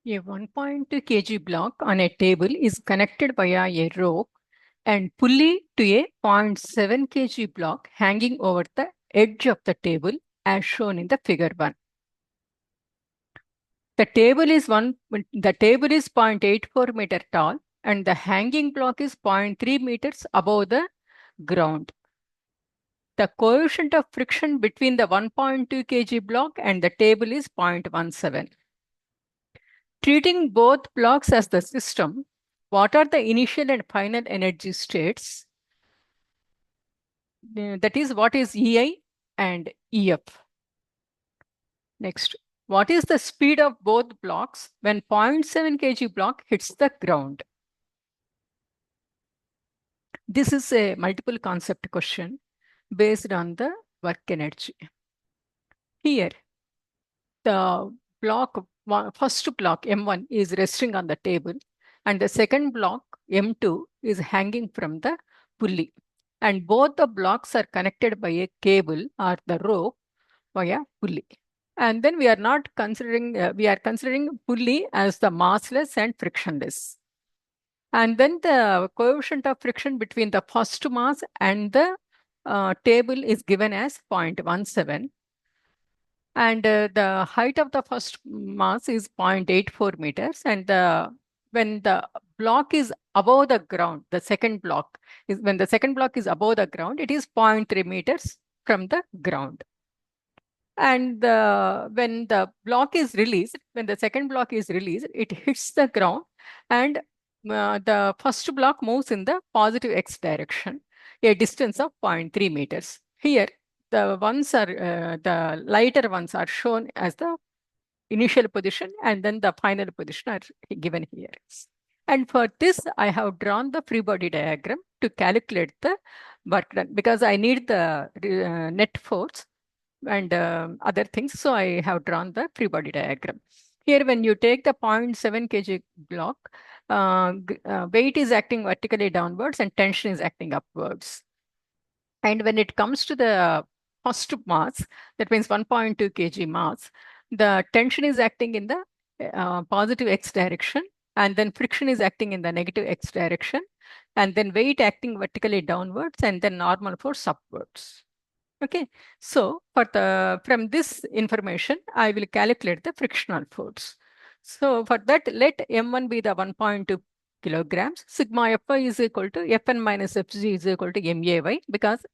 A 1.2 kg block on a table is connected via a rope and pulley to a 0.7 kg block hanging over the edge of the table as shown in the figure 1. The table is 0.84 meter tall and the hanging block is 0.3 meters above the ground. The coefficient of friction between the 1.2 kg block and the table is 0.17. Treating both blocks as the system, what are the initial and final energy states? That is, what is EI and EF? Next, what is the speed of both blocks when 0.7 kg block hits the ground? This is a multiple concept question based on the work energy. Here, the first block M1 is resting on the table and the second block M2 is hanging from the pulley. And both the blocks are connected by a cable or the rope via pulley. And then we are not considering, we are considering pulley as the massless and frictionless. And then the coefficient of friction between the first mass and the table is given as 0.17. And the height of the first mass is 0.84 meters. And when the block is above the ground, the second block is when the second block is above the ground, it is 0.3 meters from the ground. And when the block is released, when the second block is released, it hits the ground and the first block moves in the positive x direction, a distance of 0.3 meters. Here, the the lighter ones are shown as the initial position and then the final position are given here. And for this, I have drawn the free body diagram to calculate the work done because I need the net force and other things. So I have drawn the free body diagram. Here, when you take the 0.7 kg block, weight is acting vertically downwards and tension is acting upwards. And when it comes to the first mass, that means 1.2 kg mass, the tension is acting in the positive x direction, and then friction is acting in the negative x direction, and then weight acting vertically downwards, and then normal force upwards. Okay, so from this information, I will calculate the frictional force. So for that, let M1 be the 1.2 kilograms. Sigma Fy is equal to Fn minus Fg is equal to MAy because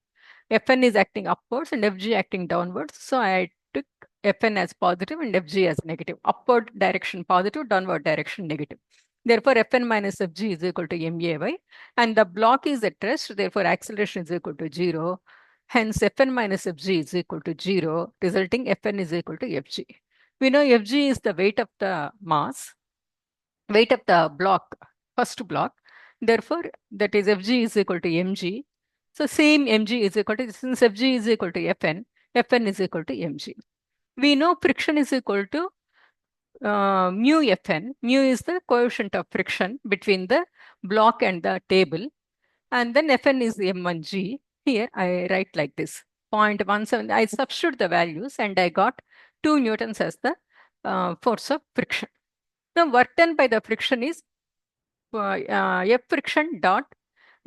Fn is acting upwards and Fg acting downwards. So I took Fn as positive and Fg as negative. Upward direction positive, downward direction negative. Therefore, Fn minus Fg is equal to MAy. And the block is at rest. Therefore, acceleration is equal to 0. Hence, Fn minus Fg is equal to 0, resulting Fn is equal to Fg. We know Fg is the weight of the mass, weight of the block, first block. Therefore, that is Fg is equal to mg. So, same mg is equal to, since Fg is equal to Fn, Fn is equal to mg. We know friction is equal to mu Fn. Mu is the coefficient of friction between the block and the table. And then Fn is m1g. Here I write like this, 0.17. I substitute the values and I got 2 newtons as the force of friction. Now work done by the friction is F friction dot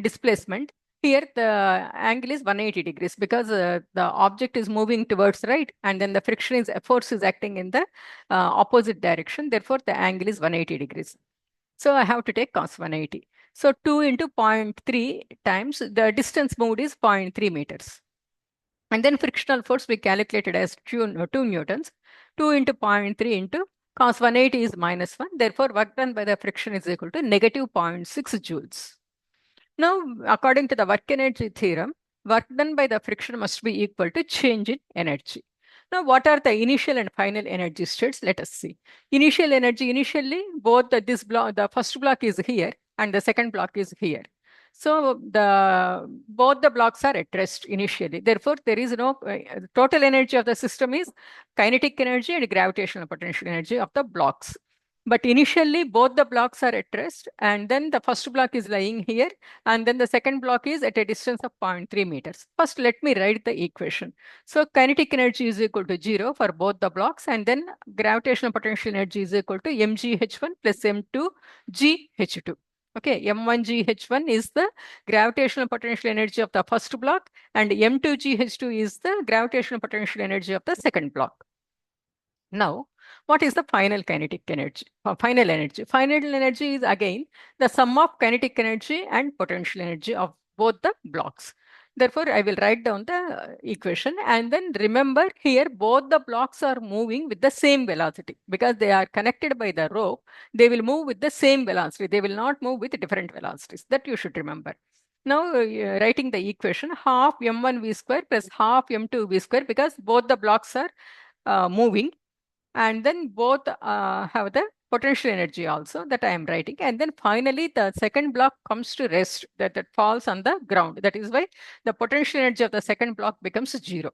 displacement. Here the angle is 180 degrees because the object is moving towards right and then the friction is force is acting in the opposite direction. Therefore, the angle is 180 degrees. So I have to take cos 180. So 2 into 0.3 times the distance moved is 0.3 meters. And then frictional force we calculated as 2 newtons. 2 into 0.3 into cos 180 is minus 1. Therefore, work done by the friction is equal to negative 0.6 joules. Now, according to the work energy theorem, work done by the friction must be equal to change in energy. Now, what are the initial and final energy states? Let us see. Initial energy, initially, both this block, the first block is here and the second block is here. So, both the blocks are at rest initially. Therefore, there is no total energy of the system is kinetic energy and gravitational potential energy of the blocks. But initially, both the blocks are at rest, and then the first block is lying here, and then the second block is at a distance of 0.3 meters. First, let me write the equation. So kinetic energy is equal to 0 for both the blocks, and then gravitational potential energy is equal to mgh1 plus m2gh2. Okay, m1gh1 is the gravitational potential energy of the first block, and m2gh2 is the gravitational potential energy of the second block. Now, what is the final kinetic energy? Final energy. Final energy is again the sum of kinetic energy and potential energy of both the blocks. Therefore, I will write down the equation, and then remember here both the blocks are moving with the same velocity because they are connected by the rope. They will move with the same velocity. They will not move with different velocities. That you should remember. Now, writing the equation half m1 v square plus half m2 v square because both the blocks are moving, and then both have the potential energy also that I am writing. And then finally, the second block comes to rest, that falls on the ground. That is why the potential energy of the second block becomes 0.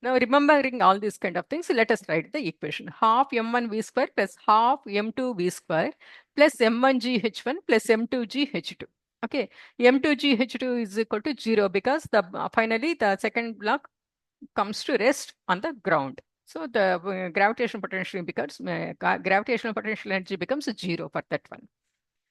Now, remembering all these kind of things, let us write the equation. Half m1 v square plus half m2 v square plus m1gh1 plus m2gh2. Okay, m2gh2 is equal to 0 because finally the second block comes to rest on the ground. So the gravitational potential becomes gravitational potential energy becomes 0 for that one.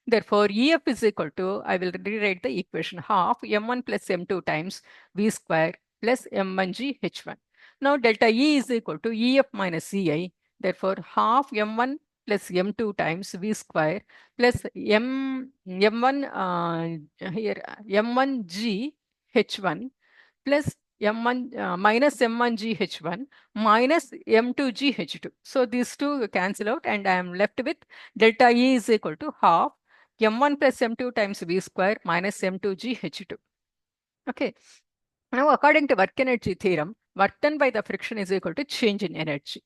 Therefore, EF is equal to, I will rewrite the equation, half m1 plus m2 times v square plus m1g h1. Now delta E is equal to EF minus EI. Therefore, half m1 plus m2 times v square plus m1 here m1g h1 plus m1 minus m1gh1 minus m2gh2. So these two cancel out, and I am left with delta E is equal to half m1 plus m2 times v square minus m2gh2. Okay. Now, according to work energy theorem, work done by the friction is equal to change in energy.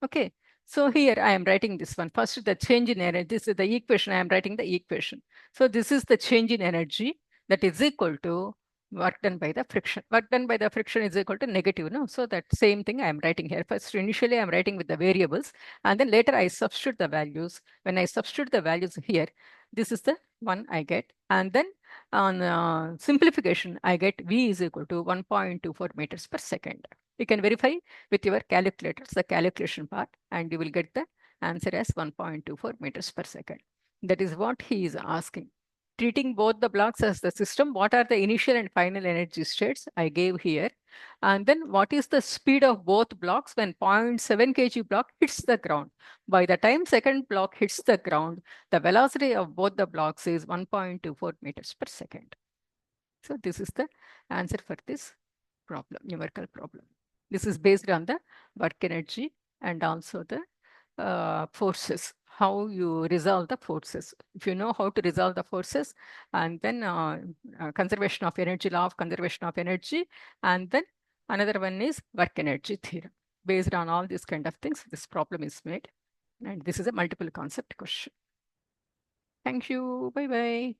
Okay. So here I am writing this one. First, the change in energy. This is the equation. I am writing the equation. So this is the change in energy that is equal to work done by the friction. Work done by the friction is equal to negative. No? So that same thing I am writing here. First, initially I am writing with the variables, and then later I substitute the values. When I substitute the values here, this is the one I get. And then on simplification, I get V is equal to 1.24 meters per second. You can verify with your calculators, the calculation part, and you will get the answer as 1.24 meters per second. That is what he is asking. Treating both the blocks as the system, what are the initial and final energy states I gave here? And then what is the speed of both blocks when 0.7 kg block hits the ground? By the time second block hits the ground, the velocity of both the blocks is 1.24 meters per second. So this is the answer for this problem, numerical problem. This is based on the work energy and also the forces, how you resolve the forces. If you know how to resolve the forces, and then conservation of energy, law of conservation of energy, and then another one is work energy theorem. Based on all these kind of things, this problem is made. And this is a multiple concept question. Thank you. Bye-bye.